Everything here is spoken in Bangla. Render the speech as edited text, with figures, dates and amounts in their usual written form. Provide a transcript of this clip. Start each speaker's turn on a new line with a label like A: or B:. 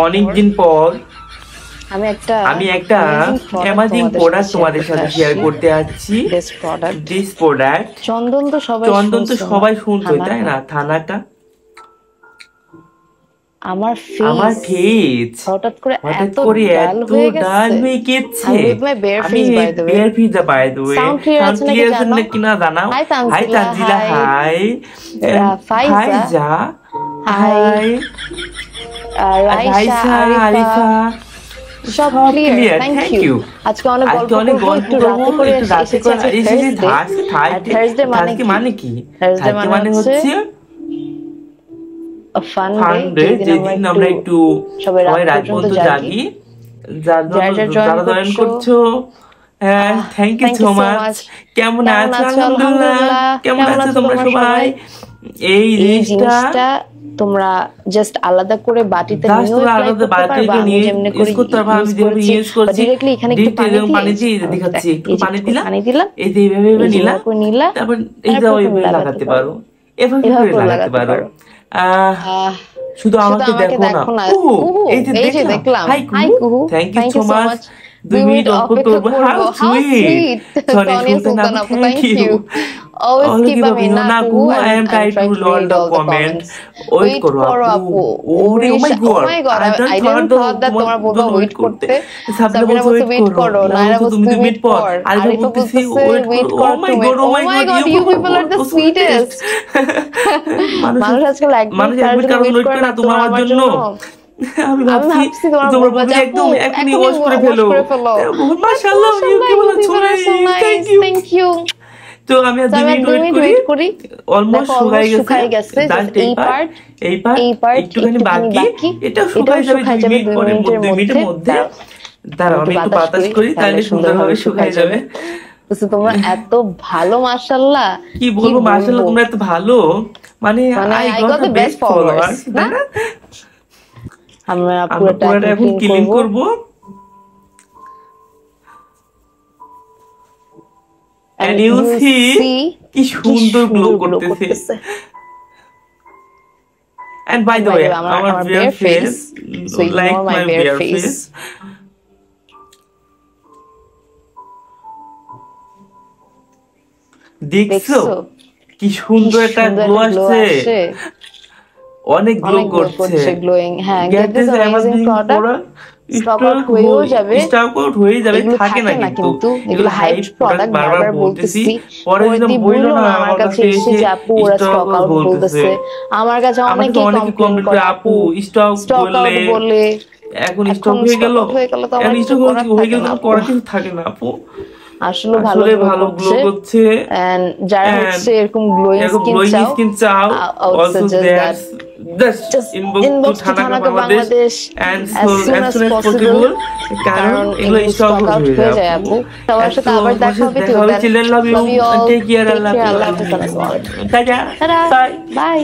A: অনেকদিন পর আমি একটা অ্যামাজিং প্রোডাক্ট তোমাদের সাথে শেয়ার করতে যাচ্ছি। দিস প্রোডাক্ট চন্দন তো সবাই শুনতো, তাই না? থানাটা আমার ফেস হঠাৎ করে এত ডাল হয়ে গেছে। আমি বেয়ার পিজা by the way, sound clear আছে কিনা জানাও। Hi Tanzila, hi Faiza, hi Raisa, Arifa, সব ক্লিয়ার, থ্যাংক ইউ। আজকে অনেক গল্প করব, একটু রাতে করে এসেছি। থার্সডে মানে কি? থার্সডে মানে হচ্ছে ফান ডে, যেদিন আমরা একটু সবাই রাত পর্যন্ত জাগি। যারা জয়েন করছো, হ্যাঁ থ্যাংক ইউ সো মাচ। কেমন আছো? আলহামদুলিল্লাহ। কেমন আছো তোমরা সবাই? এই জিনিসটা তোমরা জাস্ট আলাদা করে বাটিতে নিয়ে ইউজ করতে পারবা। আমি যেভাবে ইউজ করছি, এখানে একটু পানি দিয়ে দেখাচ্ছি। একটু পানি দিলাম, এই যে এইভাবে নিলা, তারপর এই যে ওইভাবে লাগাতে পারো, এভাবে লাগাতে পারো। শুধু আমাকে দেখো না। এই যে দেখলাম, hi Kuhu, thank you so much. 2 minute অপেক্ষা করব। হাউ সুইট, সনি সুলতান আপু, thank you. Always keep a minute na kuhu. I am trying to read all the comments. Wait koro apu. Oh my god, I didn't thought that tomar bodo wait korte. Sabina bolte wait koro, Naira bolte wait por, Arifa bolte wait koro. Oh my god, you people are the sweetest. মানুষ আজকে লাইক Thursday wait করে না তোমার জন্য। আমি ভাবছি তোমার বডি একদম এখনই ওয়াশ করে ফেলো। মাশাআল্লাহ, ইউ কেমন আছো? Thank you. তো আমি 2 মিনিট ওয়েট করি, অলমোস্ট শুকাই গেছে। এই পার্ট একটুখানি বাকি, এটা শুকাই যাবে 2 মিনিটের মধ্যে। দাঁড়াও আমি একটু বাতাস করি, তাহলে সুন্দরভাবে শুকাই যাবে। তোমরা এত ভালো, মাশাআল্লাহ। কি বলবো, মাশাআল্লাহ তোমরা এত ভালো, মানে I got the best followers. আমরা পুরোটা এখন ক্লিন করব। And you see কি সুন্দর গ্লো করতেছে। And by the way, our bare face, so like my bare face. দেখছো কি সুন্দর একটা গ্লো আসছে, অনেক গ্লো করছে, গ্লোয়িং। হ্যাঁ, get this amazing product. Stock out হয়ে যাবে, থাকে না কিন্তু এগুলো হাইপ প্রোডাক্ট, বারবার বলতেছি। পরে যেন বইলো না আমার কাছে এসে যে আপু ওরা স্টক আউট বলতেছে। আমার কাছে অনেকে কমপ্লেইন করে আপু স্টক আউট বলে, এখন স্টক হয়ে গেল, এখন স্টক হয়ে গেল, পরে কিছু থাকে না আপু। আসলে ভালো গ্লো করছে। এন্ড যারা হচ্ছে এরকম গ্লোয়িং স্কিন চাও, also just inbox to Thanaka Bangladesh and as soon as possible, কারণ এগুলো স্টক হয়ে যায় আপু। সবার সাথে আবার দেখা হবে। Love you all, take care, আল্লাহ হাফেজ। Tata, by.